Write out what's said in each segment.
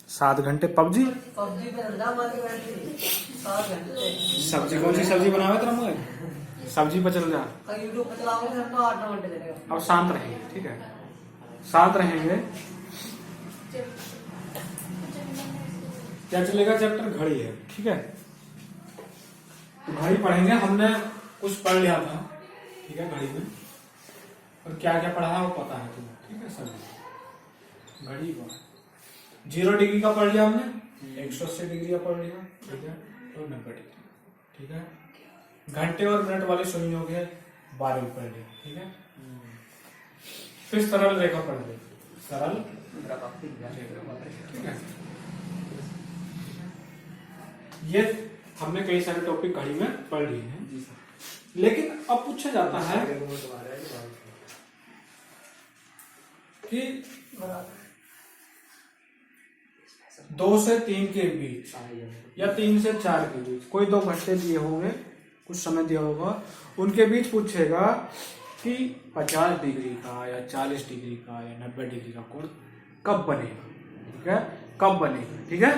7 घंटे पबजी। सब्जी कौन सी सब्जी बनावे तेरा मुझे? सब्जी पर चल जा। अब शांत रहेंगे, ठीक है, शांत रहेंगे। क्या चलेगा चैप्टर? घड़ी है, ठीक है। तो घड़ी पढ़ेंगे, हमने कुछ पढ़ लिया था, ठीक है, घड़ी में, और क्या क्या पढ़ा है वो पता है तुम्हें, ठीक है। सभी घड़ी को 0 डिग्री का पढ़ लिया हमने, 180 डिग्री का पढ़ लिया, ठीक है, तो 90 डिग्री, ठीक है। घंटे और मिनट वाली सुनी हो गए, 12 पढ़ लिया, ठीक है। फिर सरल रेखा पढ़ ली, सरल रेखा, ठीक है। ये हमने कई सारे टॉपिक घड़ी में पढ़ लिए हैं, लेकिन अब पूछा जाता है कि 2 से 3 के बीच या 3 से 4 के बीच कोई 2 घंटे दिए होंगे, कुछ समय दिया होगा, उनके बीच पूछेगा कि 50 डिग्री का या 40 डिग्री का या 90 डिग्री का कोण कब बनेगा, ठीक है, कब बनेगा, ठीक है।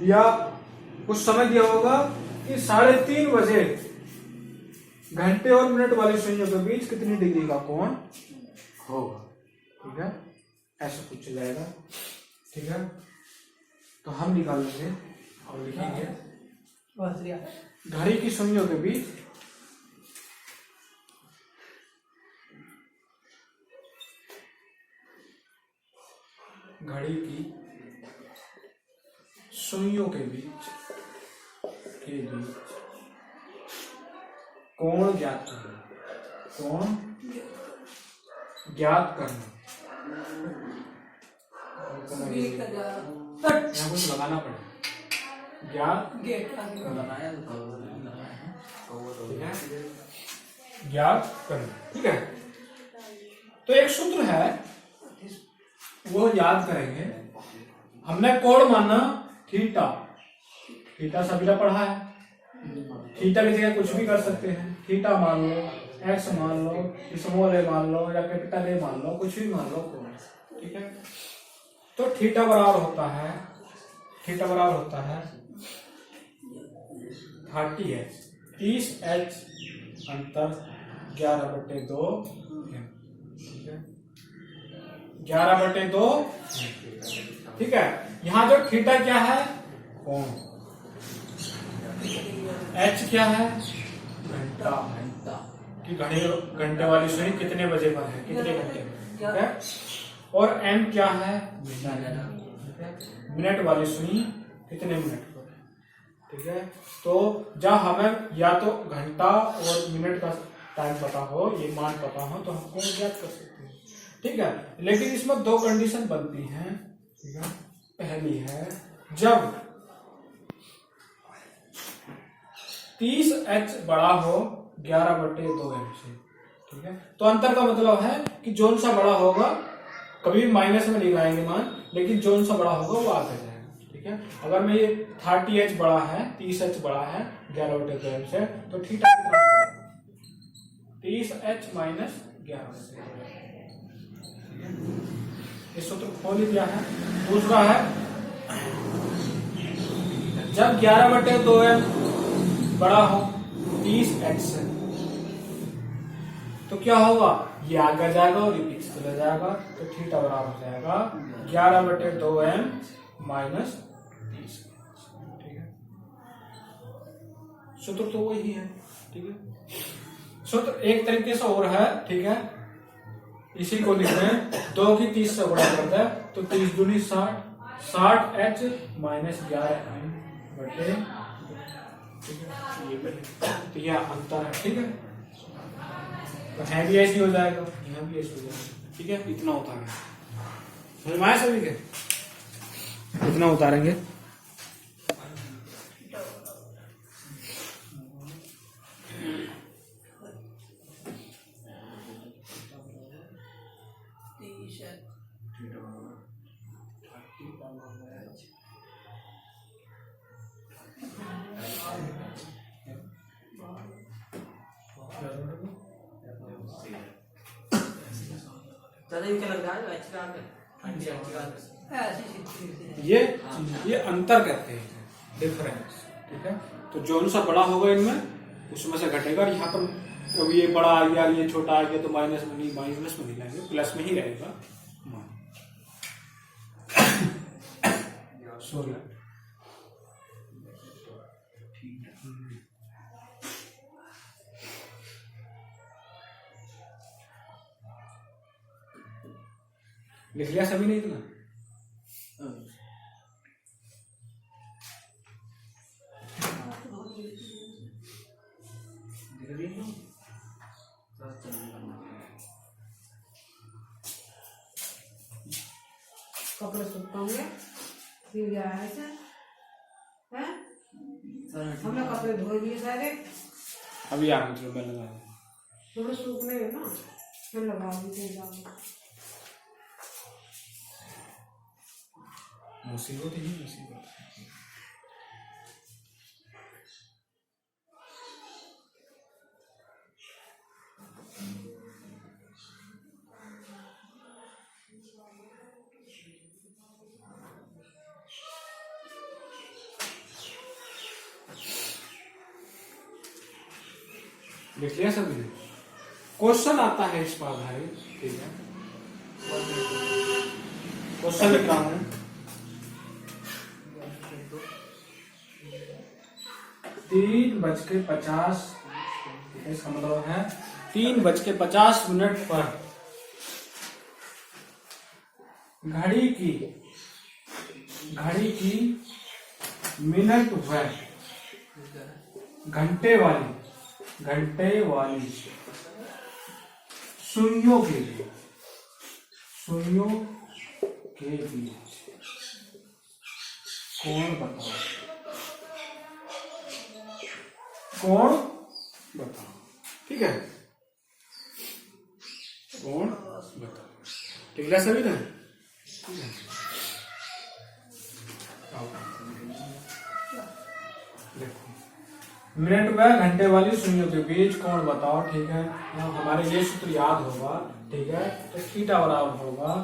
या कुछ समय दिया होगा कि 3:30 बजे घंटे और मिनट वाली सुइयों के बीच कितनी डिग्री का कोण होगा, ठीक है, ऐसा पूछा जाएगा, ठीक है। तो हम निकाल लेंगे और लिखेंगे घड़ी की सुइयों के बीच घड़ी की सुइयों के बीच कोण ज्ञात करना, कोण ज्ञात करना, यहाँ कुछ लगाना पड़ेगा, ज्ञात ज्ञात करना, ठीक है। तो एक सूत्र है, वो याद करेंगे। हमने कोण माना थीटा, थीटा सभी ने पढ़ा है, थीटा की जगह कुछ भी कर सकते हैं, थीटा मान लो, एक्स मान लो, स्मॉल ए मान लो या कैपिटल ए मान लो, कुछ भी मान लो कोण, ठीक है। तो थीटा बराबर होता है, थीटा बराबर होता है 30h, 30h अंतर 11/2, ठीक है, 11/2, ठीक है। यहाँ जो थीटा क्या है? कोण। h क्या है? घंटा, कि घंटे वाली सुई कितने बजे पर है, कितने घंटे में, ठीक है। और m क्या है? मिनट वाली सुई कितने मिनट पर है, ठीक है। तो जब हमें या तो घंटा और मिनट का टाइम पता हो, ये मान पता हो, तो हम कोण ज्ञात कर सकते हैं, ठीक है। लेकिन इसमें 2 कंडीशन बनती हैं, ठीक है। पहली है जब 30h बड़ा हो 11/2m से, ठीक है। तो अंतर का मतलब है कि जोन सा बड़ा होगा, कभी माइनस में नहीं लाएंगे मान, लेकिन जोन सा बड़ा होगा वो आगे जाएगा, ठीक है। अगर मैं ये 30h बड़ा है, 30h बड़ा है 11/2m से, तो थीटा कितना होगा? 30h - 11/2, ये सूत्र खोल ही दिया है। दूसरा है जब 11/2m बड़ा हो 30h से, तो क्या होगा? ये आगे जाएगा और ये पीछे चला जाएगा, तो थीटा बराबर हो जाएगा 11/2m - 30, ठीक है। सूत्र तो वही है, ठीक है। सूत्र एक तरीके से और है, ठीक है। इसी को लिख रहे हैं 2 की 30 से गुणा करता है, तो 30 दूनी 60, 60h - 11m बटे, तो यह अंतर है, ठीक है। तो यहाँ भी ऐसे हो जाएगा, यहाँ भी ऐसे हो जाएगा, ठीक है। इतना उतारेंगे, समझ में आया सभी के? इतना उतारेंगे, ये अंतर कहते हैं, डिफरेंस। ठीक है, तो जो सा बड़ा होगा इनमें उसमें से घटेगा। यहाँ पर अब ये बड़ा आ गया, ये छोटा आ गया, तो माइनस में नहीं लाएंगे, प्लस में ही रहेगा। 16 लिख लिया सभी ने इतना? कपड़े सूखते होंगे, फिर गया है ऐसे हैं? हमने कपड़े धो दिए सारे, अभी आ गए, मैं लगा थोड़े सूखने हैं ना, फिर लगाऊंगी। मुसीबत ही मुसीबत। लिख लिया सभी ने? क्वेश्चन आता है इस पर भाई। ठीक है, क्वेश्चन लिख रहा हूं। 3:50, इसका मतलब है 3:50 पर घड़ी की मिनट व घंटे वाली सुइयों के बीच कोण बताओ। ठीक है, कोण बताओ। ठीक है सभी ना? मिनट व घंटे वाली सुइयों के बीच कोण बताओ। ठीक है, हमारे ये सूत्र याद होगा। ठीक है, तो थीटा बराबर होगा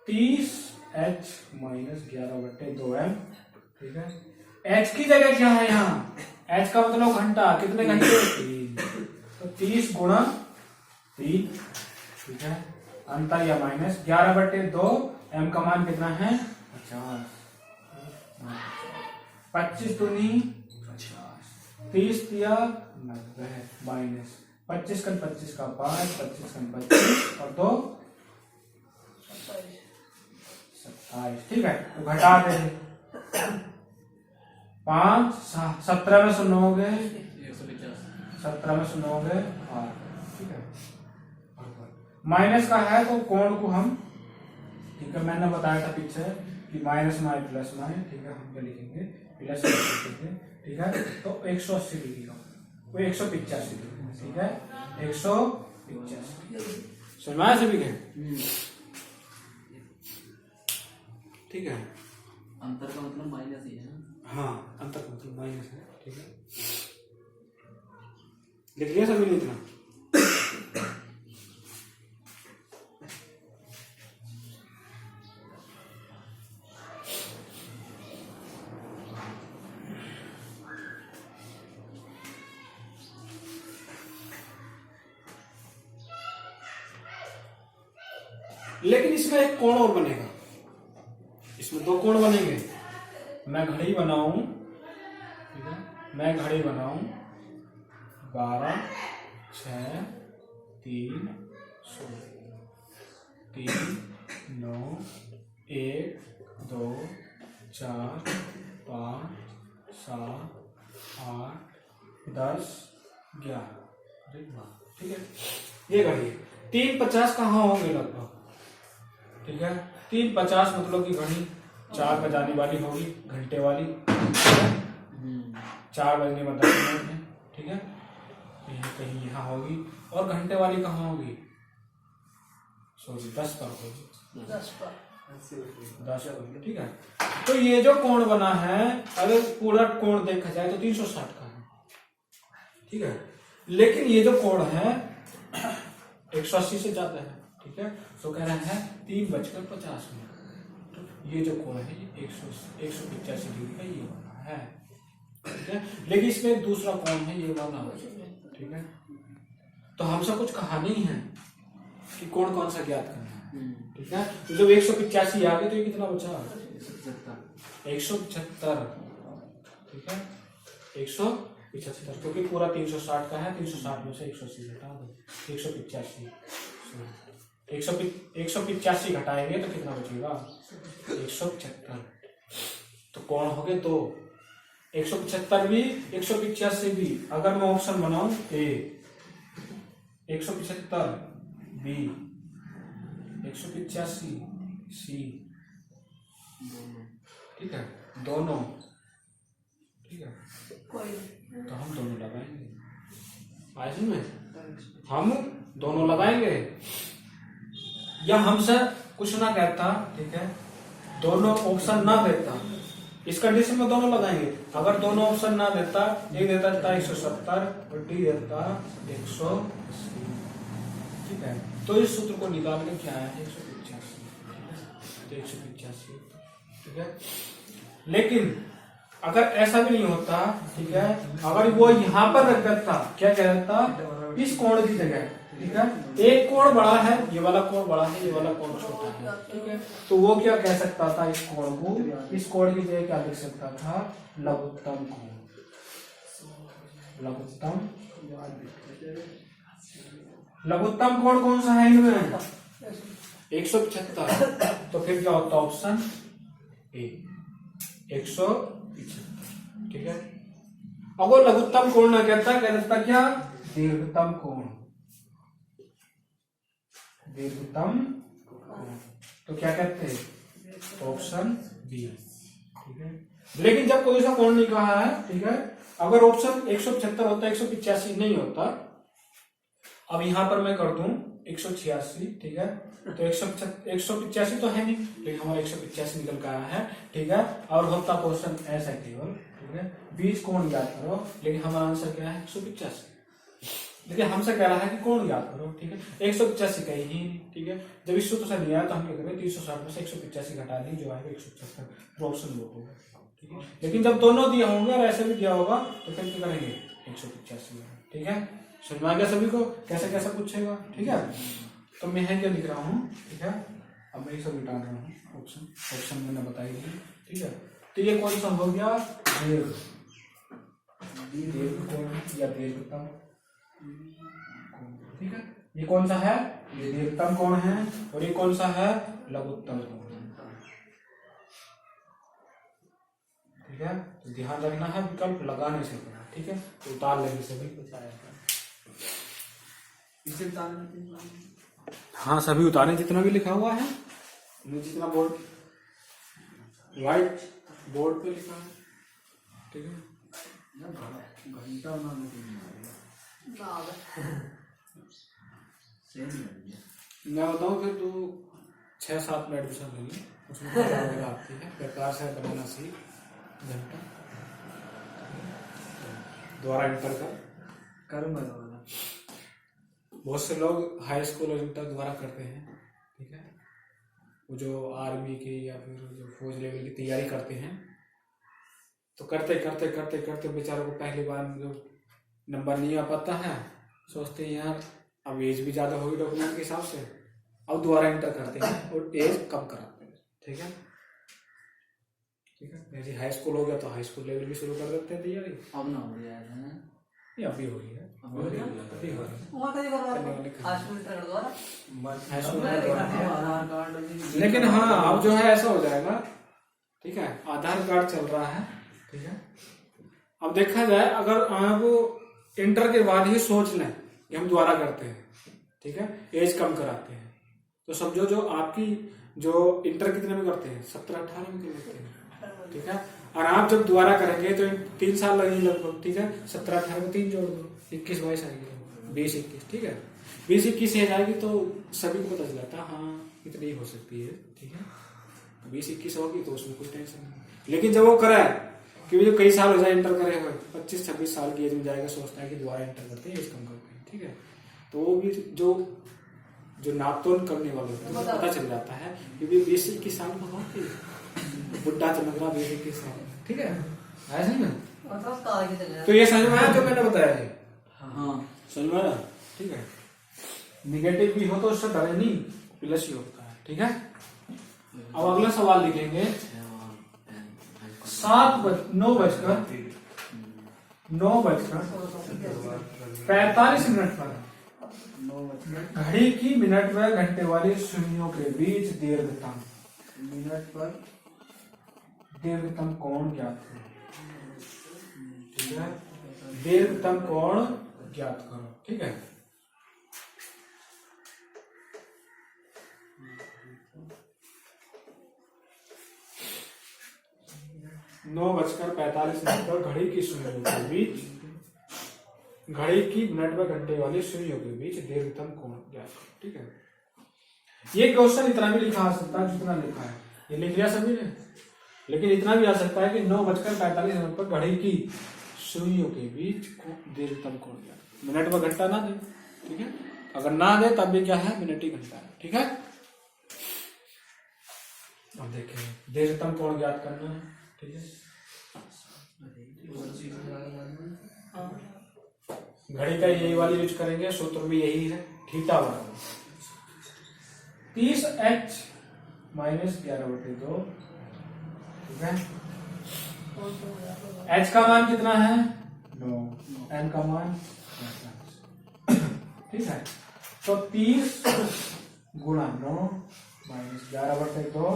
30h - 11/2m। ठीक है, h की जगह क्या है यहाँ? h का मतलब घंटा, कितने घंटे? 3, तो 30 × 3। ठीक है, अंतर या माइनस 11/2, m का मान कितना है? 50। 25 दूनी 50, 30 दिया 90 माइनस 25 का 25 का 5, 25 का 25 और 2 27। ठीक है, तो घटा दे 5, 17 में 9 हो गए, 17 में 9 हो गए 8। ठीक है, माइनस का है तो कोण को हम, ठीक है, मैंने बताया था पीछे कि माइनस में प्लस में। ठीक है, हम क्या लिखेंगे? प्लस लिखेंगे। ठीक है, तो 180 लिखेगा, वो 185 लिखेगा। ठीक है, 185 समझ से भी गए? ठीक है, अंतर का मतलब माइनस ही है। हाँ, अंतर का मतलब माइनस है। ठीक है, लिख लिया सभी ने इतना? लेकिन इसमें एक कोण और बनेगा, इसमें 2 कोण बनेंगे। मैं घड़ी बनाऊं, ठीक है, मैं घड़ी बनाऊं 12, 6, 3, 3, 9, 1, 2, 4, 5, 7, 8, 10, 11। ठीक है, ये घड़ी 3:50 कहाँ होंगे लगभग? ठीक है, 3:50 मतलब की घड़ी 4 बजाने वाली होगी, घंटे वाली। 4 बजने में 10 मिनट है। ठीक है, कहीं यहाँ होगी, और घंटे वाली कहाँ होगी? सॉरी 10 पर होगी, 10 पर। ठीक है, तो ये जो कोण बना है, अगर पूरा कोण देखा जाए तो 360 का है। ठीक है, लेकिन ये जो कोण है 180 से ज्यादा है। ठीक है। तो कह रहा है 3:50 तो ये जो कोण है ये 185 डिग्री का ये वाला है, ठीक है। लेकिन इसमें एक दूसरा कोण है ये वाला, ठीक है। तो हमसे कुछ कहा नहीं है कि कोण कौन सा ज्ञात करना है, ठीक है। तो जब 185 आ गए तो ये कितना बचा, 175, ठीक है, 175, क्योंकि पूरा 360 का है, 360 में से 180 घटा दो, 185 घटाएंगे तो कितना बचेगा, 175। तो कौन हो गए दो, 175 भी 185 भी। अगर मैं ऑप्शन बनाऊं ए 175 बी 185 सी, ठीक है, दोनों, ठीक है। तो हम दोनों लगाएंगे, आइए में हम दोनों लगाएंगे, या हमसे कुछ ना कहता, ठीक है, दोनों ऑप्शन ना देता, इस कंडीशन में दोनों लगाएंगे। अगर दोनों ऑप्शन ना देता, ए देता 170 और डी देता 180, ठीक है। तो इस सूत्र को निकाल के क्या है 185, तो 185, ठीक है। लेकिन अगर ऐसा भी नहीं होता, ठीक है, अगर वो यहां पर रख देता, क्या कह देता, इस कोण की जगह, ठीक है, एक कोण बड़ा है, ये वाला कोण बड़ा है, ये वाला कोण छोटा है, ठीक है। तो वो क्या कह सकता था, इस कोण को, इस कोण की जगह क्या लिख सकता था, लघुत्तम कोण, लघुत्तम कोण कौन सा है इनमें, 175। तो फिर क्या होता, ऑप्शन ए 175, ठीक है। अगर लघुत्तम कोण ना कहता, कह देता क्या, दीर्घतम कोण, दीर्घतम कोण, तो क्या कहते हैं, ऑप्शन बी, ठीक है। लेकिन जब कोई सा कोण नहीं कहा है, ठीक है, अगर ऑप्शन 175 होता, 185 नहीं होता, अब यहां पर मैं कर दूं 186, ठीक है, तो 185 तो है नहीं, लेकिन हमारा 185 निकल कर आया है, ठीक है। और होता क्वेश्चन ऐसा केवल, ठीक है, 20 कोण ज्ञात करो, लेकिन हमारा आंसर क्या है 185, लेकिन हमसे कह रहा है कि कोण ज्ञात करो, ठीक है। 185 कहीं ही नहीं, ठीक है। जब इस सूत्र से नहीं आया तो हम क्या करें, 360 में से 185 घटा दें, जो आएगा 175, ऑप्शन वो होगा, ठीक है। लेकिन जब दोनों दिया होंगे और ऐसे भी दिया होगा तो फिर क्या करेंगे 185, ठीक है। समझ में आ गया सभी को, कैसे कैसे पूछेगा, ठीक है। तो मैं क्या लिख रहा हूँ, ठीक है, अब मैं ये सब मिटा रहा हूँ, ऑप्शन मैंने बताई दी, ठीक है। तो ये कौन सा हो गया, दीर्घ कोण या दीर्घतम, ठीक है। ये कौन सा है, ये दीर्घतम कोण है, और ये कौन सा है, लघुत्तम कोण, ठीक है। तो ध्यान रखना है, विकल्प लगाने से पड़ा, ठीक है, तो उतार लेने से भी कुछ आएगा, इसे उतारना, हाँ सभी उतारे जितना भी लिखा हुआ है, जितना बोर्ड व्हाइट बोर्ड पे लिखा है, ठीक है। घंटा मैं बताऊँ फिर तू 6-7 में एडमिशन ले ली, उसमें वगैरह आती है, प्रकार से बनाना सीख, घंटा द्वारा इंटर करूंगा। बहुत से लोग हाई स्कूल और इंटर द्वारा करते हैं, ठीक है। वो जो आर्मी की या फिर जो फौज लेवल की तैयारी करते हैं, तो करते करते करते करते बेचारों को पहली बार जो नंबर नहीं आ पाता है, सोचते हैं यार अब एज भी ज़्यादा होगी डॉक्यूमेंट के हिसाब से, अब दोबारा इंटर करते हैं और एज कम कराते हैं, ठीक है, ठीक है। जैसे हाई स्कूल हो गया तो हाई स्कूल लेवल भी शुरू कर देते हैं तैयारी, अब ना हो गया है, ये अभी हो रही है, अभी हो रही है। लेकिन हाँ अब जो है ऐसा हो जाएगा, ठीक है, आधार कार्ड चल रहा है, ठीक है। अब देखा जाए अगर आप इंटर के बाद ही सोच लें कि हम दोबारा करते हैं, ठीक है, एज कम कराते हैं, तो समझो जो आपकी जो इंटर कितने में करते हैं, 17-18 में करते हैं, ठीक है। और आप जब दोबारा करेंगे तो 3 साल लगेंगे लगभग, ठीक है। 17-18 में 3 जोड़ दो, 21-22 आएगी, 20-21, ठीक है। 20-21 एज आएगी तो सभी को पता चल जाता है हाँ इतनी हो सकती है, ठीक है। 20-21 होगी तो उसमें कोई टेंशन नहीं। लेकिन जब वो कराए कि जो कई साल हो जाए इंटर करे हुए, 25-26 साल की एज में जाएगा, सोचता है कि दोबारा इंटर करते हैं, एज कम करते हैं, ठीक है। तो वो भी जो जो नापतोल करने वाले होते हैं उनको पता चल जाता है कि ये 20-21 साल का होती है, बुढ़ा चमक रहा 20-21 साल, ठीक है, ऐसा ही ना। तो ये समझ में आया जो मैंने बताया है? हाँ समझ में आया, ठीक है। निगेटिव भी हो तो उससे डरे नहीं, प्लस ही होता है, ठीक है। अब अगला सवाल लिखेंगे 9:45 मिनट पर घड़ी की मिनट व घंटे वाली सुइयों के बीच दीर्घतम कोण ज्ञात करो, ठीक है। दीर्घतम कोण ज्ञात करो, ठीक है। नौ 9:45 पर घड़ी की सुइयों के बीच, घड़ी की मिनट व घंटे वाली सुइयों के बीच दीर्घतम कोण ज्ञात करो, ठीक है। ये क्वेश्चन इतना भी लिखा आ सकता है जितना लिखा है, ये लिख लिया सभी ने, लेकिन इतना भी आ सकता है कि 9:45 पर घड़ी की सुइयों के बीच दीर्घतम कोण ज्ञात करो। मिनट व घंटा ना दे, ठीक है, अगर ना दे तब भी क्या है, मिनट ही घंटा है, ठीक है। अब देखें दीर्घतम कोण ज्ञात करना है, ठीक है। घड़ी का यही वाली यूज करेंगे, सूत्र भी यही है, थीटा बराबर 30h - 11/2, ठीक है। h का मान कितना है 9, n का मान 45, ठीक है। तो 30 गुणा 9 - 11/2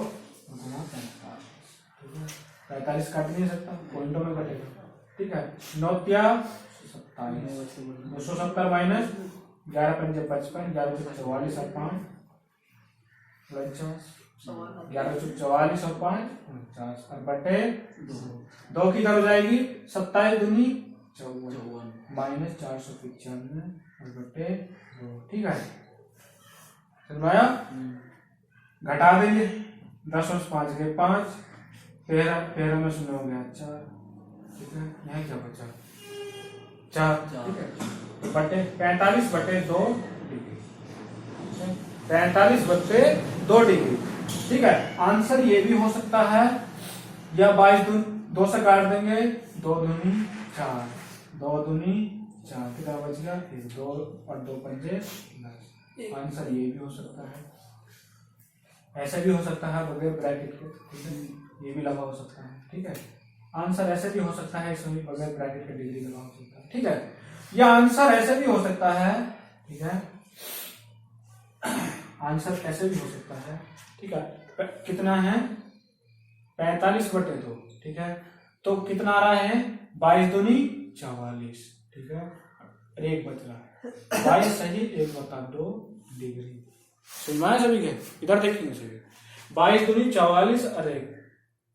गुणा 45, ठीक है। 45 काट नहीं सकता, पॉइंटों में कटेगा, ठीक है। 9 × 27, 270 माइनस 11 × 5 55, 11 × 44 और 5 49, 11 × 44 और 5 49 और बटे 2 की तरफ जाएगी, 27 दूनी 54 माइनस 495 और बटे 2, ठीक है। समझाया? घटा देंगे, 10 और 5 के 5, 13 में 0 हो गया 4, ठीक है। यहाँ क्या बचा 4, ठीक है। तो बटे 45/2 डिग्री, 45/2 डिग्री, ठीक है। आंसर ये भी हो सकता है, या 22 2 से काट देंगे, 2 दूनी 4, 2 दूनी 4, कितना बच गया 2 और 2 पंजे 10। आंसर ये भी हो सकता है, ऐसा भी हो सकता है बगैर ब्रैकेट के, ठीक है। ये भी लगा हो सकता है, ठीक है। आंसर ऐसे भी हो सकता है, इसमें बगैर ब्रैकेट का डिग्री लगा हो सकता है, ठीक है। या आंसर ऐसे भी हो सकता है, ठीक है। आंसर ऐसे भी हो सकता है, ठीक है। कितना है 45/2, ठीक है। तो कितना आ रहा है 22 दूनी 44, ठीक है। एक बच रहा है 22 सही 1/2 डिग्री। सुनवाए सभी के, इधर देखेंगे सभी, 22 दूनी 44 और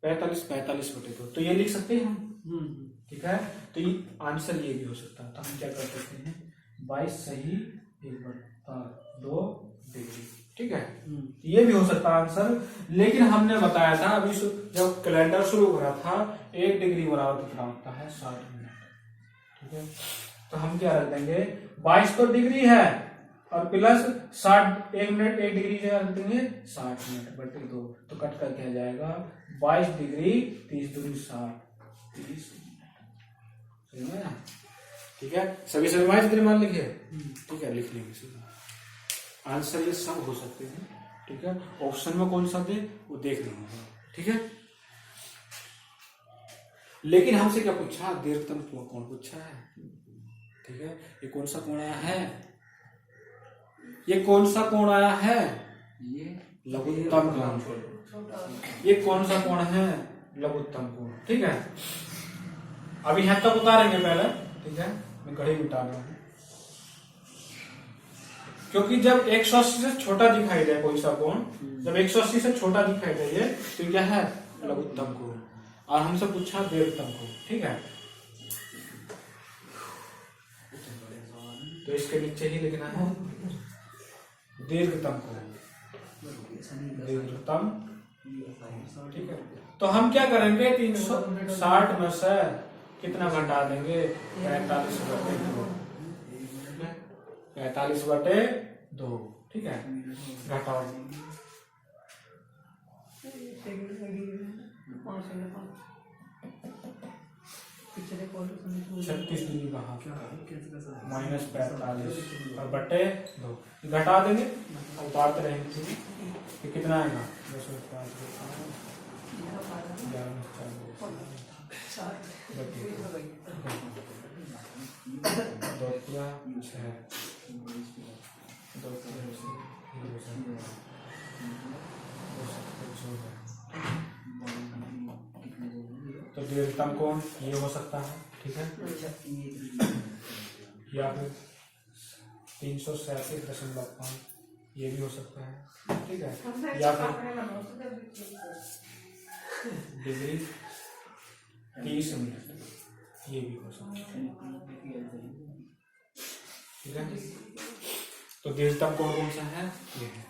45/2, तो ये लिख सकते हैं हम, ठीक है। तो ये आंसर ये भी हो सकता है, तो हम क्या कर सकते हैं 22 सही 1/2 डिग्री, ठीक है। ये भी हो सकता है आंसर, लेकिन हमने बताया था अभी जब कैलेंडर शुरू हो रहा था 1 डिग्री बराबर कितना होता है 60 मिनट, ठीक है। तो हम क्या रख देंगे 22 तो डिग्री है और प्लस 60, 1 मिनट 1 डिग्री जो रख देंगे 60 मिनट बटे 2, तो कट करके आ जाएगा 22 डिग्री 30 दूनी 60, 30 मिनट, ठीक है। सभी सभी जितने मान लिखे, ठीक है, लिख लेंगे आंसर, ये सब हो सकते हैं, ठीक है। ऑप्शन में कौन सा दे वो देख लेंगे, ठीक है। लेकिन हमसे क्या पूछा, दीर्घतम कोण पूछा है, ठीक है। ये कौन सा कोण आया है, ये कौन सा कोण आया है, ये लघुत्तम कोण। ये कौन सा कोण है, लघुत्तम कोण, ठीक है। अभी यहाँ तक उतारेंगे पहले, ठीक है। मैं घड़ी उतार रहा हूं, क्योंकि जब 180 से छोटा दिखाई दे कोई सा कोण, जब 180 से छोटा दिखाई दे ये, तो क्या है लघुत्तम कोण, और हमसे पूछा दीर्घतम कोण, ठीक है। तो इसके नीचे ही लिखना है दीर्घतम कोण, दीर्घतम, ठीक है। तो हम क्या करेंगे 360 में से कितना घटा देंगे 45/2, 45/2, ठीक है, घटाओ। पिछले क्वार्टर 36 डिग्री कहाँ, कैसे कर सकते -45 और बटे 2 घटा देंगे, उतारते रहेंगे। ठीक है, ये कितना आएगा 2 तो दीर्घतम कोण ये हो सकता है। ठीक है, या फिर 337.5 ये भी हो सकता है। ठीक है, या फिर डिग्री 30 मिनट ये भी हो सकता है। ठीक है, तो दीर्घतम कोण कौन सा है, ये है।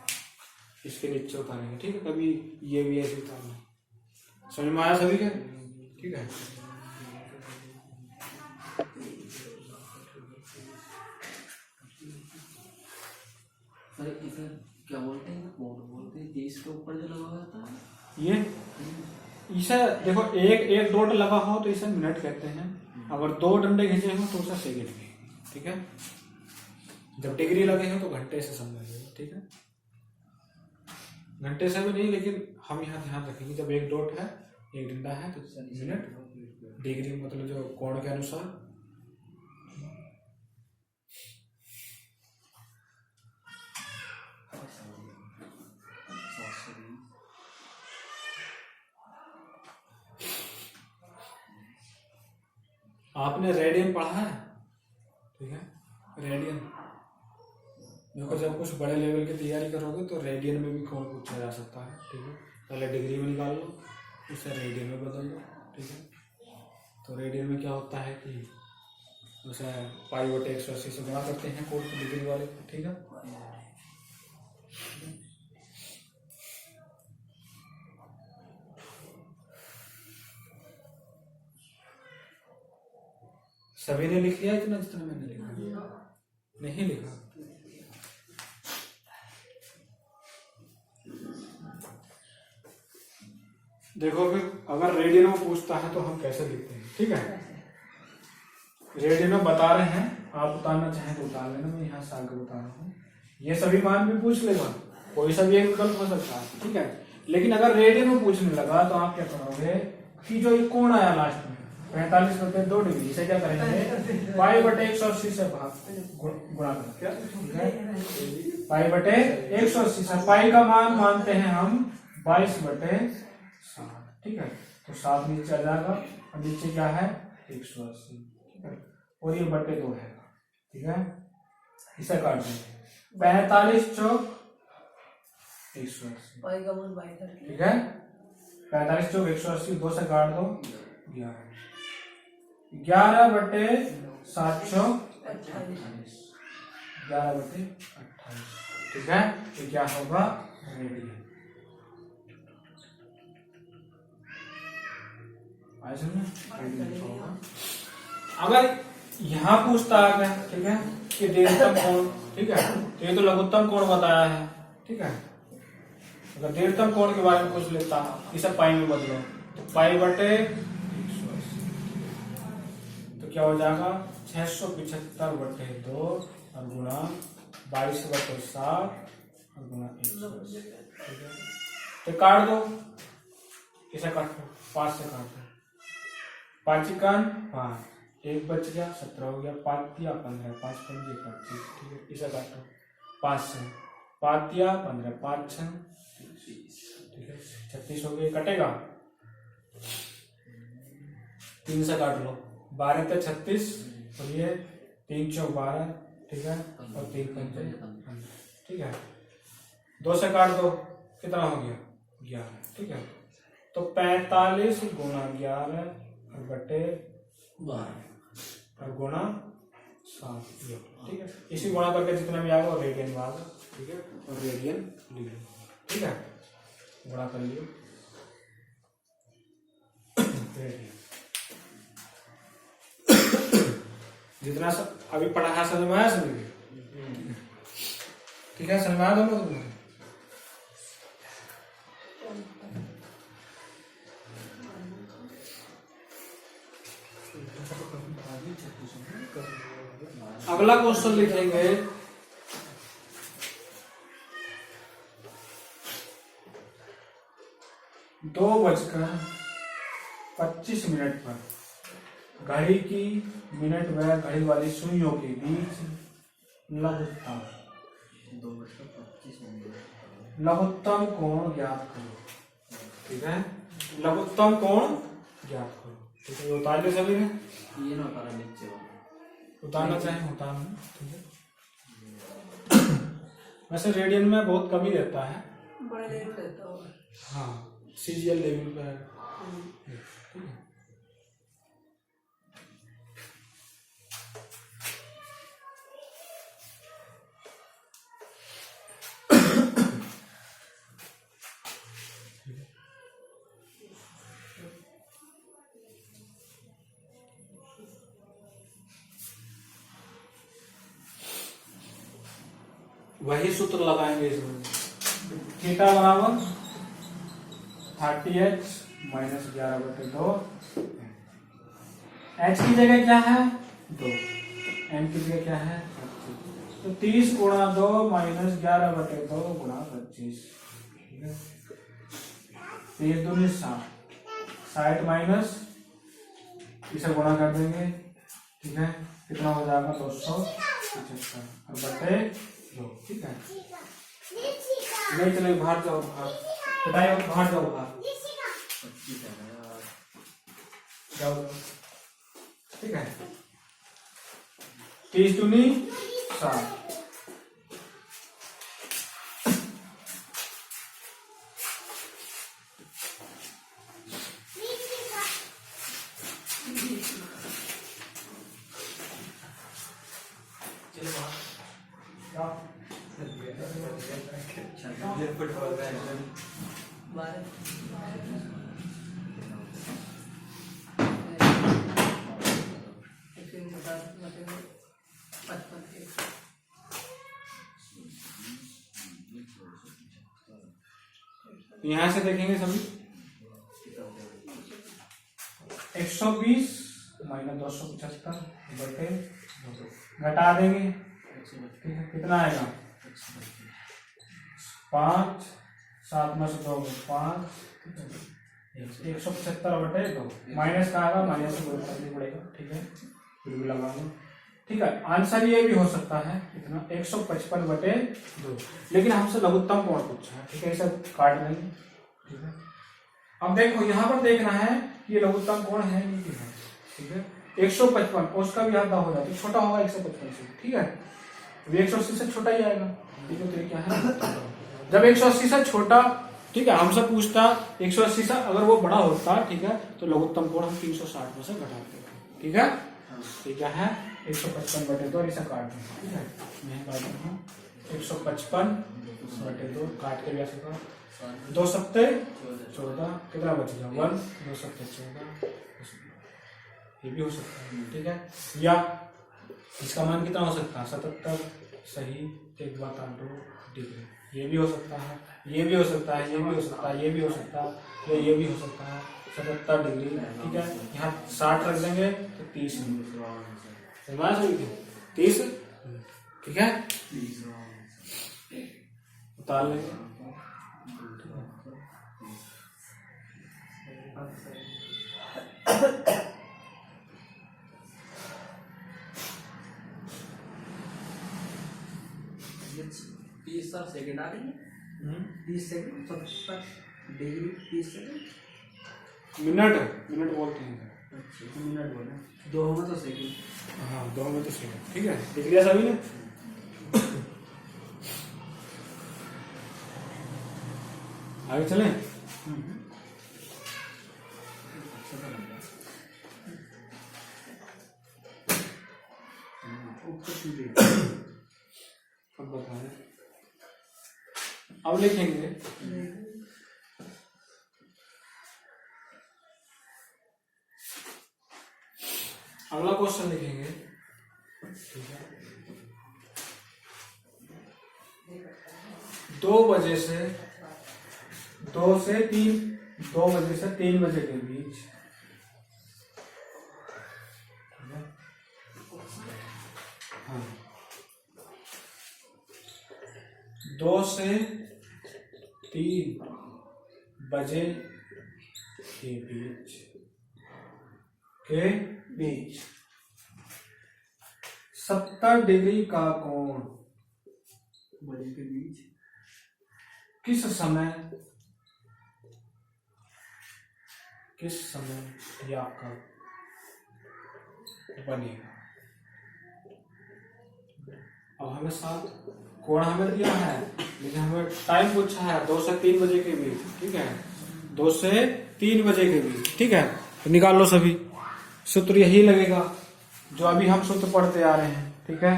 इसके नीचे उतारेंगे। ठीक है, कभी ये भी ऐसे उतारना, समझ में आया सभी के। ठीक है, सर इसे क्या बोलते हैं, कोड बोलते हैं, 30 के ऊपर जो लगा हुआ था ये इसे देखो, एक डॉट लगा हो तो इसे मिनट कहते हैं, अगर 2 डंडे खींचे हो तो उसे सेकंड कहेंगे। ठीक है, जब डिग्री लगे हो तो घंटे से समझिए। ठीक है, घंटे से भी नहीं, लेकिन हम यहाँ ध्यान रखेंगे जब एक डॉट है, एक डंडा है तो मिनट, डिग्री मतलब जो कोण के अनुसार। आपने रेडियन पढ़ा है। ठीक है, रेडियन देखो, जब कुछ बड़े लेवल की तैयारी करोगे तो रेडियन में भी कोण पूछा जा सकता है। ठीक है, पहले डिग्री में निकाल लो, उसे रेडियन में बदल लो। ठीक है, तो रेडियन में क्या होता है कि उसे π/180 से गुणा करते हैं कोण को, डिग्री वाले को। ठीक है, सभी ने लिख लिया इतना जितना मैंने लिखा? नहीं लिखा? देखो फिर अगर रेडियन में पूछता है तो हम कैसे लिखते हैं। ठीक है, रेडियन में बता रहे हैं, आप उतारना चाहें तो उतार लेना, मैं यहाँ से आगे बता रहा हूँ। ये सभी मान भी पूछ लेगा, कोई सा भी एक विकल्प हो सकता है। ठीक है, लेकिन अगर रेडियन में पूछने लगा तो आप क्या करोगे कि जो ये कोण आया लास्ट में 45/2 डिग्री, इसे क्या करेंगे π/180 से गुणा करेंगे। π/180 से पाई का मान मानते हैं हम 22/7। ठीक है, तो 7 नीचे आ जाएगा और नीचे क्या है 180। ठीक है, और ये बटे 2 है। ठीक है, इसे काट देंगे 45 चौक 180। ठीक है, 45 चौक 180, 2 से काट दो 11/7 चौक 28। 11/28। ठीक है, तो क्या होगा रेडियन। अगर यहाँ पूछता है, ठीक है, कि दीर्घतम कोण, ठीक है, तो ये तो लघुत्तम कोण बताया है। ठीक है, अगर दीर्घतम कोण के बारे में पूछ लेता, इसे पाई में बदलो तो π/180 तो क्या हो जाएगा 675/2 और गुणा 22/7 और गुणा 180। ठीक है, तो काट दो, इसे काट दो, 5 से काट दो, 5 × 5, 1 बच गया, 17 हो गया, 5 या 15, 5 × 5 = 25। ठीक है, इसे काटो 5 से, 5 या 15, 5 × 6 ठीक है 36 हो गई, कटेगा 3 से काट लो, 12 × 36 और ये 3 × 12। ठीक है, और 3 × 5 ठीक है, 2 से काट दो, कितना हो गया 11। ठीक है, तो 45 × 11 और बटे 12 और गुणा 7। ठीक है, इसी गुणा करके जितना भी आएगा वो रेडियन में आएगा। ठीक है, और रेडियन लिख लो। ठीक है, गुणा कर लियो रेडियन। जितना अभी पढ़ा है समझ में आया सभी। ठीक है, समझ में आया दोनों तुम्हें? अगला क्वेश्चन लिखेंगे, दो बजकर 25 पर घड़ी की मिनट व घड़ी वाली सुइयों के बीच लघुत्तम 2:25 लघुत्तम कोण ज्ञात करो। ठीक है, लघुत्तम कोण ज्ञात करो। ठीक है, ये उतार लो सभी ने, ये ना उतारा नीचे वाला। उतारना चाहे उतारना। ठीक है, वैसे रेडियन में बहुत कम ही रहता है। बड़ा लेवल रहता होगा। हाँ, सीजीएल लेवल पे है। ठीक है, वही सूत्र लगाएंगे इसमें। थीटा बराबर 30h माइनस 11/2। h की जगह क्या है 2, m की जगह क्या है 25। तो 30 गुणा 2 माइनस 11/2 गुणा 25। ठीक है, 30 दूनी 60, 60 माइनस इसे गुणा कर देंगे। ठीक है, कितना हो जाएगा 275 और बटे 2। ठीक है, नहीं चले बाहर जाओ, बाहर बताइए, बाहर जाओ, बाहर 25 है यार। जाओ। ठीक है, 30 दूनी 60, चलो बाहर। जाओ। फुटबॉल का एकदम 12 यहाँ से देखेंगे सभी 120 माइनस 275 बटे 2 घटा देंगे। ठीक है, कितना आएगा 5, 7 में से 2 5, 175 बटे 2 माइनस का आएगा, माइनस से गुणा करना पड़ेगा। ठीक है, फिर भी लगा लो। ठीक है, आंसर ये भी हो सकता है कितना 155 बटे 2, लेकिन हमसे लघुत्तम कोण पूछा है। ठीक है, इसे काट देंगे। ठीक है, अब देखो यहाँ पर देखना है कि ये लघुत्तम कोण है नहीं है। ठीक है, 155 उसका भी आधा हो जाता है, छोटा होगा 155 से। ठीक है, 180 से छोटा ही आएगा। ठीक है, तो ये क्या है जब 180 से छोटा, ठीक है, हमसे पूछता 180 से अगर वो बड़ा होता, ठीक है, तो लघुत्तम कोण हम 360 में से घटाते हैं। ठीक है, तो क्या है 155 बटे 2 इसे काट दें। ठीक है, मैं काट दूंगा 155 बटे 2 काट के भी आ सकता, 2 सत्ते 14, कितना बचेगा 1, 2 सत्ते 14, ये भी हो सकता है। ठीक है, या इसका मान कितना हो सकता है 77 सही 1/2 डिग्री, ये भी हो सकता है, ये भी हो सकता है, ये भी हो सकता है, ये भी हो सकता है, ये भी हो सकता है 77 डिग्री। ठीक है, यहाँ 60 रख देंगे तो 30 30। ठीक है, उतार लेंगे। सेकंड आ रही है 30 सेकंड 77 डिग्री 30 सेकंड मिनट बोलते हैं। अच्छा मिनट बोले 2 में तो सेकंड। हाँ 2 में तो सेकंड। ठीक है, देख लिया सभी ने। आगे चलें। अब बताएं, अब लिखेंगे अगला क्वेश्चन लिखेंगे। ठीक है, 2 बजे से 2 से 3 बजे के बीच, हाँ, 2 से 3 बजे के बीच 70 डिग्री का कोण बजे के बीच किस समय या कब बनेगा। अब हमें साथ कोण हमें दिया है, लेकिन हमें टाइम पूछा है 2 से 3 बजे के बीच, ठीक है, 2 से 3 बजे के बीच, ठीक है। तो निकाल लो सभी, सूत्र यही लगेगा जो अभी हम सूत्र पढ़ते आ रहे हैं, ठीक है।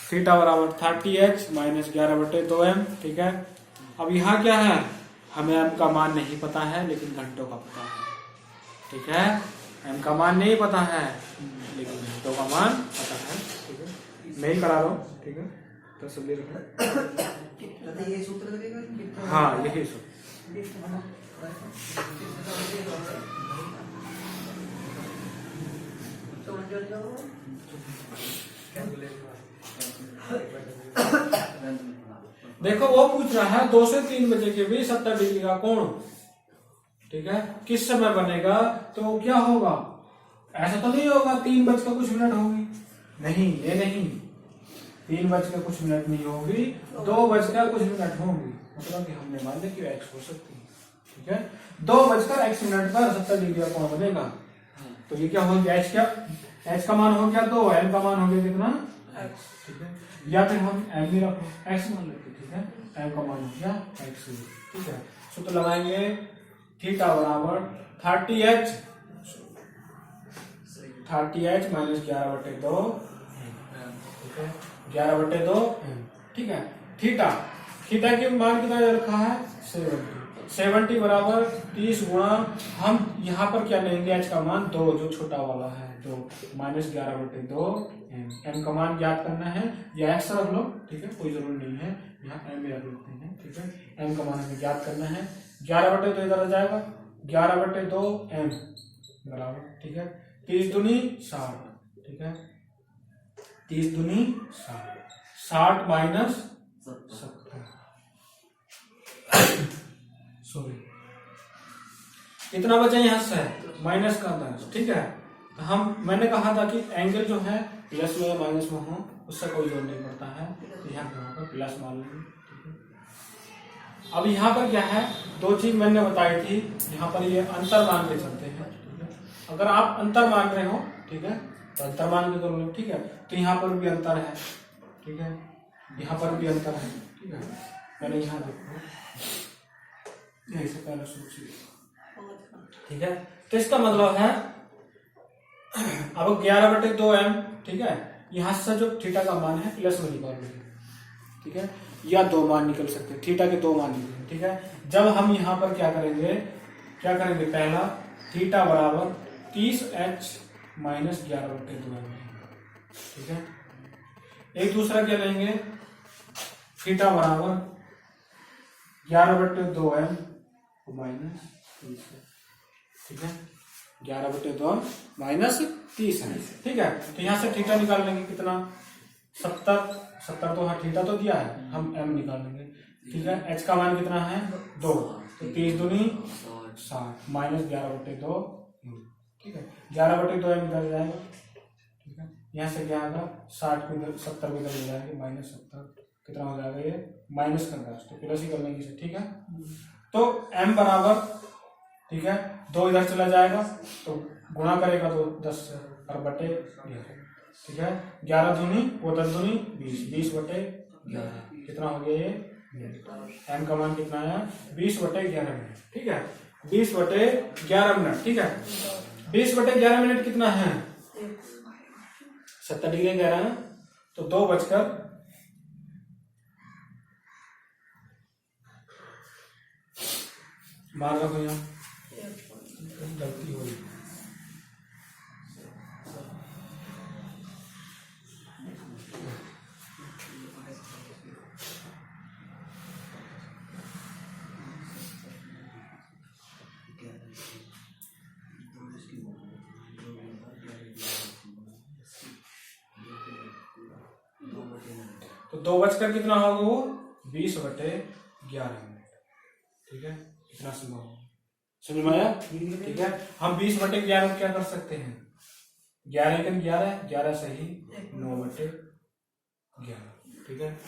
थीटा बराबर 30h माइनस 11/2m, ठीक है। अब यहाँ क्या है, हमें m का मान नहीं पता है लेकिन घंटों का पता है, ठीक है। m का मान नहीं पता है लेकिन घंटों का मान पता है, ठीक है। मैं ही करा रहा हूँ, ठीक है, तसल्ली रखना। ये सूत्र लगेगा। हाँ, यही सूत्र। देखो वो पूछ रहा है 2 से 3 बजे के बीच 70 डिग्री का कोण, ठीक है, किस समय बनेगा। तो क्या होगा, ऐसा तो नहीं होगा 3 बज का कुछ मिनट होगी, नहीं, ये नहीं, 3 बज का कुछ मिनट नहीं होगी, 2 बज का कुछ मिनट होंगी, मतलब कि हमने मान लिया कि एक्स हो सकती है, ठीक है। 2 बजकर x मिनट पर 70 डिग्री का कोण बनेगा। तो ये क्या हो गया, h का मान हो गया 2, m का मान हो गया कितना, x, ठीक है। या फिर हम m भी रखो, x मान लेते, ठीक है, m का मान हो गया x, ठीक है। सूत्र लगाएंगे थीटा बराबर 30h माइनस 11/2, ठीक है, 11/2, ठीक है। थीटा की मान कितना रखा है 70 बराबर 30 गुणा, हम यहाँ पर क्या लेंगे, h का मान 2 जो छोटा वाला है 2 माइनस 11/2 m का मान ज्ञात करना है, या x रख लो, ठीक है, कोई जरूरी नहीं है, यहाँ m भी रख लेते हैं, ठीक है। m का मान हमें ज्ञात करना है, 11/2 इधर आ जाएगा, 11/2 m बराबर, ठीक है, 30 दूनी 60, ठीक है, 30 दूनी 60 माइनस 70, सॉरी इतना बचा यहाँ से माइनस का 10, ठीक है। तो मैंने कहा था कि एंगल जो है प्लस में या माइनस में हो उससे कोई जोड़ नहीं पड़ता है, तो यहाँ पर प्लस मान लेंगे, ठीक है। अब यहाँ पर क्या है, 2 चीज मैंने बताई थी, यहाँ पर ये अंतर मान के चलते हैं, ठीक है। अगर आप अंतर मान रहे हो, ठीक है, तो अंतर मान के करो, ठीक है। तो यहाँ पर भी अंतर है, ठीक है, यहाँ पर भी अंतर है, ठीक है। मैंने यहाँ देखो यही से पहले सोचिए, ठीक है। तो इसका मतलब है अब 11/2m, ठीक है, यहाँ से जो थीटा का मान है प्लस में निकाल लेंगे, ठीक है, या 2 मान निकल सकते हैं, थीटा के 2 मान निकलेंगे, ठीक है। जब हम यहाँ पर क्या करेंगे पहला थीटा बराबर 30h माइनस 11/2m, ठीक है। एक दूसरा क्या लेंगे, थीटा बराबर 11/2m माइनस 30, ठीक है, 11/2 माइनस 30 है, ठीक है। तो यहाँ से थीटा निकाल लेंगे कितना, 70 तो हाँ थीटा तो दिया है, हम m निकाल लेंगे, ठीक है। h का मान कितना है 2, तो 30 दूनी 60 माइनस 11/2, ठीक है, 11/2 m इधर जाएगा, ठीक है। यहाँ से क्या आएगा 60 को इधर 70 को इधर ले जाएंगे, माइनस 70 कितना हो जाएगा, ये माइनस का 10, तो प्लस ही कर लेंगे इसे, ठीक है। तो m बराबर, ठीक है, 2 इधर चला जाएगा तो गुणा करेगा तो 10 और बटे 11, ठीक है, 11 दूनी वो 10 दूनी 20/11 कितना हो गया ये, m का मान कितना है 20/11 मिनट, ठीक है, 20/11 मिनट, ठीक है। 20/11 मिनट कितना है 70 डिग्री कह रहा है, तो 2 बजकर मार रखो यहाँ, गलती हो गई, 2 बजकर कितना होगा वो 20/11 मिनट। ठीक है, इतना संभव होगा। समझ में आया? ठीक है, हम 20/11 में क्या कर सकते हैं? 11 11 सही 9/11। ठीक है,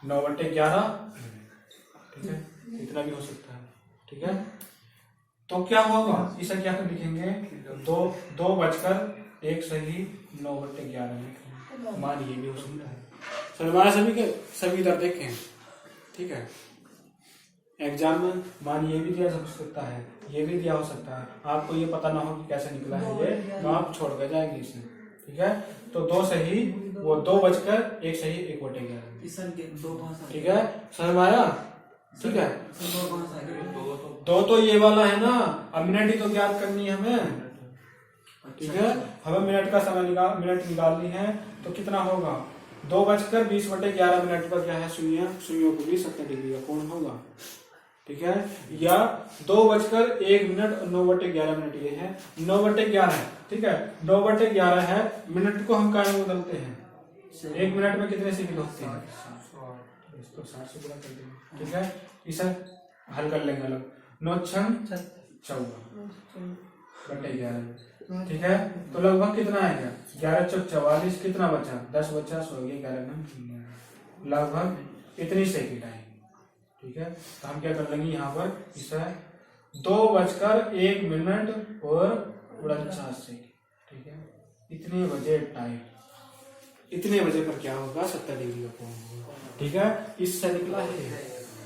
9/11 ठीक है, इतना भी हो सकता है। ठीक है, तो क्या होगा, इसे क्या कर लिखेंगे 2 बजकर 1 सही 9/11 मिनट। मान ये भी हो सकता है। सलमान सभी के सभी इधर देखें। ठीक है, एग्जाम में मान ये भी दिया जा सकता है, ये भी दिया हो सकता है। आपको ये पता ना हो कि कैसे निकला है ये, तो आप छोड़ कर जाएंगे इसमें। ठीक है, तो 2 सही वो 2 बजकर 1 सही 1/11। इस के 2 भाषा। ठीक है, समझ में आया? ठीक है, 2 भाषा के 2 तो ये वाला है ना, अब मिनट ही तो ज्ञात करनी है हमें। ठीक है, हमें मिनट का समय मिनट निकालनी है, तो कितना होगा 2:20/11 मिनट पर क्या है शून्यों को भी 70 डिग्री का कोण होगा। ठीक है, या 2:01 और 9/11 मिनट ये है 9/11 है। ठीक है, 9/11 है, मिनट को हम काय में बदलते हैं, 1 मिनट में कितने सेकंड होते हैं? इसको 60 से गुणा कर देंगे। ठीक है, इसे हल कर लेंगे अलग। 9 छंग 14/11। ठीक है, तो लगभग कितना आएगा 11 चौक 44, कितना बचा 10 बचा 100 11 लगभग इतनी सेकंड आएंगे। ठीक है, तो हम क्या कर लेंगे यहाँ पर इसे 2:01 और 49 सेकंड। ठीक है, इतने बजे टाइम, इतने बजे पर क्या होगा 70 डिग्री का कोण होगा। ठीक है, इससे निकला है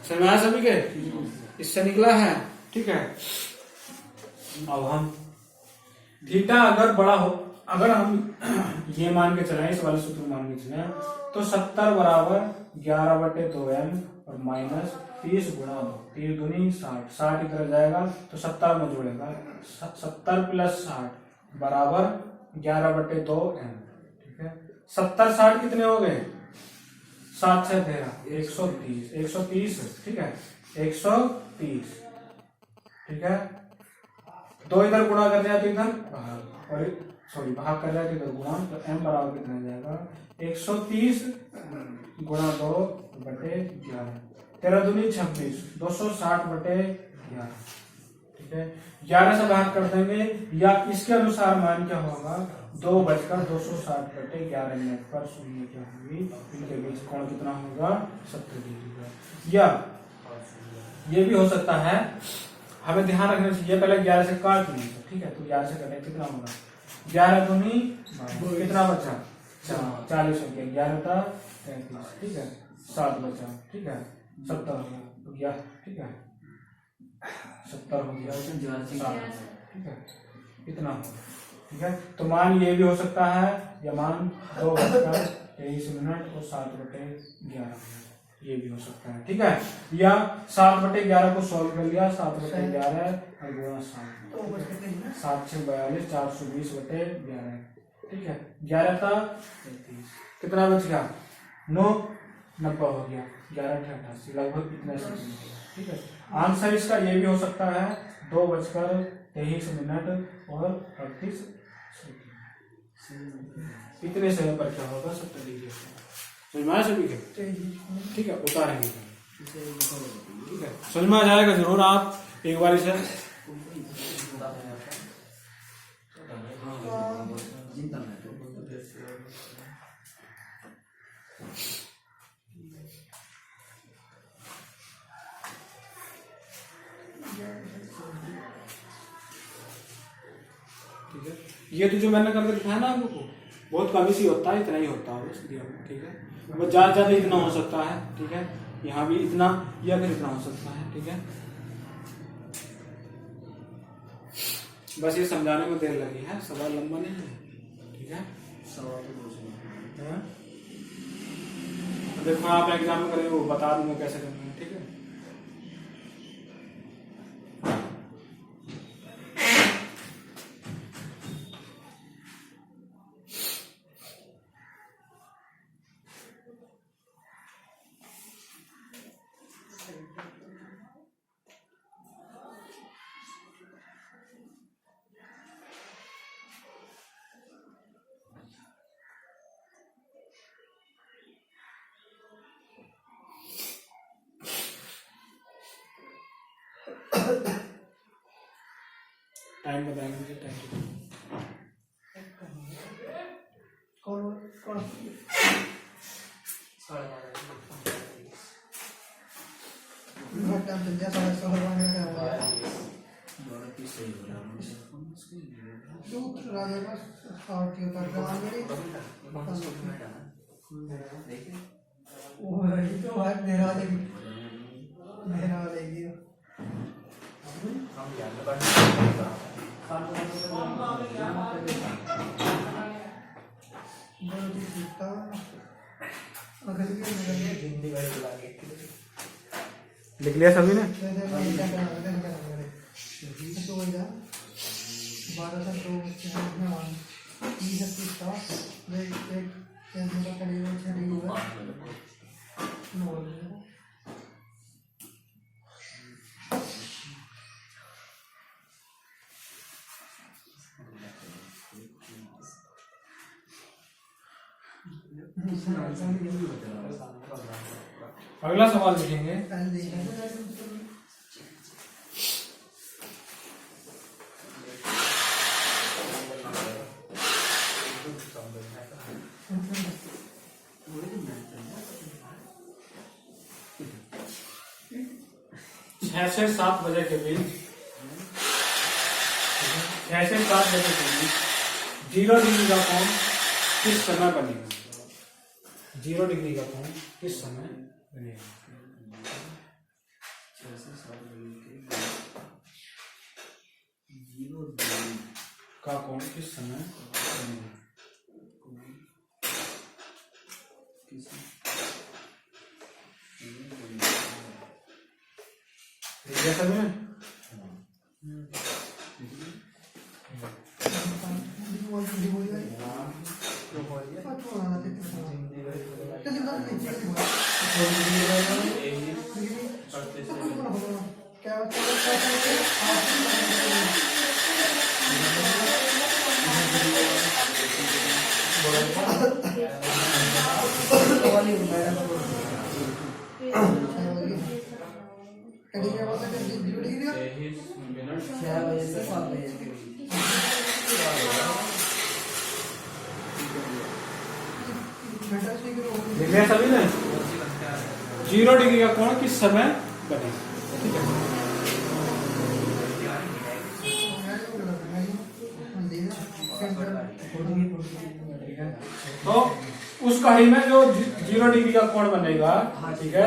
समझ सभी के, इससे निकला है। ठीक है, अब हम थीटा अगर बड़ा हो, अगर हम ये मान के चलें, इस वाले सूत्र मान के चलें, तो 70 बराबर 11/2m और माइनस 30 गुणा 2, 30 दूनी 60, 60 इधर जाएगा तो 70 में जोड़ेगा, 70 + 60 बराबर 11/2m। ठीक है, 70 60 कितने हो गए 7 से 13 130, 130। ठीक है, 130। ठीक है, 2 इधर गुणा कर दिया तो इधर बाहर, और सॉरी भाग कर दिया तो इधर गुणा, तो m बराबर कितना जाएगा 130 गुणा 2/11, 13 दूनी 26, 260/11। ठीक है, 11 से भाग कर देंगे, या इसके अनुसार मान क्या होगा 2:260/11 मिनट पर शून्य क्या होगी, इनके बीच कोण कितना होगा 70 डिग्री का। या ये भी हो सकता है, हमें ध्यान रखना चाहिए पहले 11 से काट लेंगे। ठीक है, तो 11 से कटें कितना होगा 11 दूनी कितना बचा 40 हो गया, 11 था 33। ठीक है, 7 बचा। ठीक है, 70 हो गया। ठीक है, 70 हो गया 7। ठीक है, इतना हो। ठीक है, तो मान ये भी हो सकता है, या मान 2:23 और 7/11 ये भी हो सकता है। ठीक है, या 7/11 को सॉल्व कर लिया, 7/11 और गुणा 7, 7 से 42 420/11। ठीक है, 11 था 33, कितना बच गया 9 90 हो गया, 11 × 88 लगभग इतना सेकंड होगा। ठीक है, आंसर इसका ये भी हो सकता है 2:23 और 38 सेकंड। इतने समय पर क्या होगा 70 डिग्री समझ में आया सभी के? ठीक है, उतारेंगे। ठीक है, समझ में आ जाएगा जरूर, आप एक बार इसे ठीक है, ये तो जो मैंने करके दिखाया ना आपको बहुत कम ही होता है, इतना ही होता है बस दिया। ठीक है, बस ज्यादा इतना हो सकता है। ठीक है, यहाँ भी इतना या फिर इतना हो सकता है। ठीक है, बस ये समझाने में देर लगी है, सवाल लंबा नहीं है। ठीक है, देखो आप एग्जाम में करेंगे वो बता दूंगा कैसे करना है। ठीक है, टाइम बताएंगे मुझे, टाइम लिख लिया सभी ने? अगला सवाल लिखेंगे। छह से 7 बजे के बीच 6 से 7 बजे के बीच 0 डिग्री का कोण किस समय बनेगा? 0 डिग्री का कोण किस समय बनेगा? 6 से 7 बजे के 0 डिग्री का कोण किस समय बनेगा? जैसा में सभी ने 0 डिग्री का कोण किस समय बनेगा? ठीक है, तो उस कड़ी में जो 0 डिग्री का कोण बनेगा, ठीक है,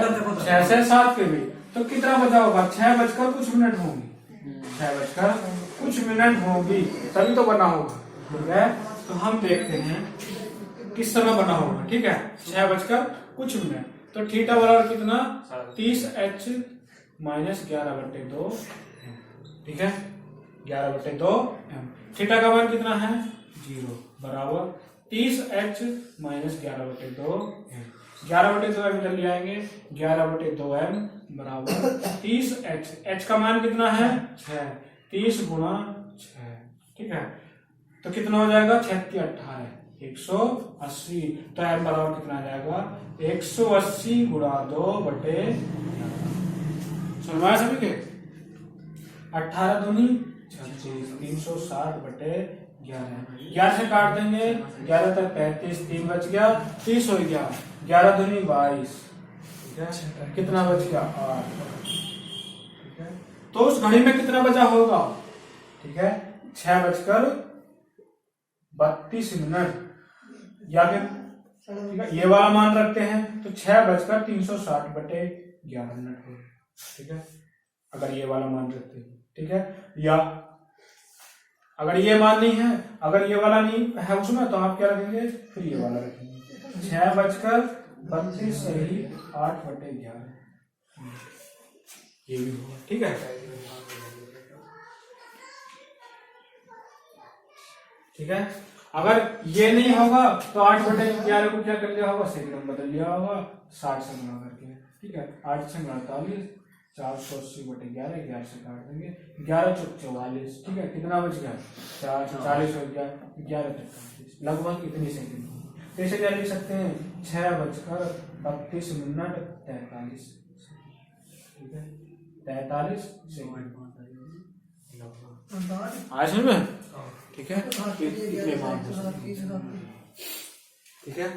6 से 7 के बीच, तो कितना बचा होगा? 6 बजकर कुछ मिनट होंगी, 6 बजकर कुछ मिनट होगी, तभी तो बना होगा। ठीक है, तो हम देखते हैं किस समय बना होगा। ठीक है, 6 बजकर कुछ मिनट, तो थीटा बराबर कितना? 30h minus 11/2। ठीक है, 11/2 m। थीटा का मान कितना है? 0 बराबर 30h माइनस 11/2 m। 11/2 m इधर ले आएंगे, 11/2 m बराबर 30h। h का मान कितना है? 6। 30 गुणा 6। ठीक है, तो कितना हो जाएगा? 6 × 18 180। तो m बराबर कितना आ जाएगा? 180 गुणा 2/11। सुनवाया सभी के? 18 दूनी 36, 360/11। 11 से काट देंगे, 11 तक 35, 3 बच गया, 30 हो गया, 11 दूनी 22। ठीक है, कितना बच गया? 8। ठीक है, तो उस घड़ी में कितना बचा होगा? ठीक है, 6 बजकर 32 मिनट, या फिर ठीक है ये वाला मान रखते हैं, तो 6 बजकर 360/11 मिनट हो। ठीक है, अगर ये वाला मान रखते हैं। ठीक है, या अगर ये मान नहीं है, अगर ये वाला नहीं है उसमें, तो आप क्या रखेंगे? फिर ये वाला रखेंगे। 6 बजकर 32 सही 8/11 ये भी होगा। ठीक है, ठीक है, अगर ये नहीं होगा तो 8/11 को क्या कर लिया होगा? सेकंड में बदल लिया होगा 60 से गुणा करके। ठीक है, 8 से 48, 480/11, 11 से काट देंगे, 11 × 44। ठीक है, कितना बच गया? 40 हो गया, 11 तक 35, लगभग इतनी सेकंड। तो इसे क्या लिख सकते हैं? 6 बजकर 32 मिनट 43। ठीक है, 43 सेकंड। 45 आज में ठीक है, इतने मान दो। ठीक है,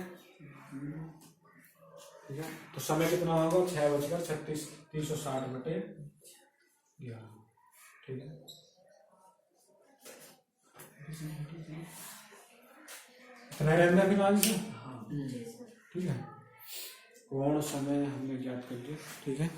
ठीक है। तो समय कितना होगा? 6:36 360 बटे 11। ठीक है, इतना रहना फिर आज से। ठीक है, कोण समय हमने ज्ञात कर दिया। ठीक है।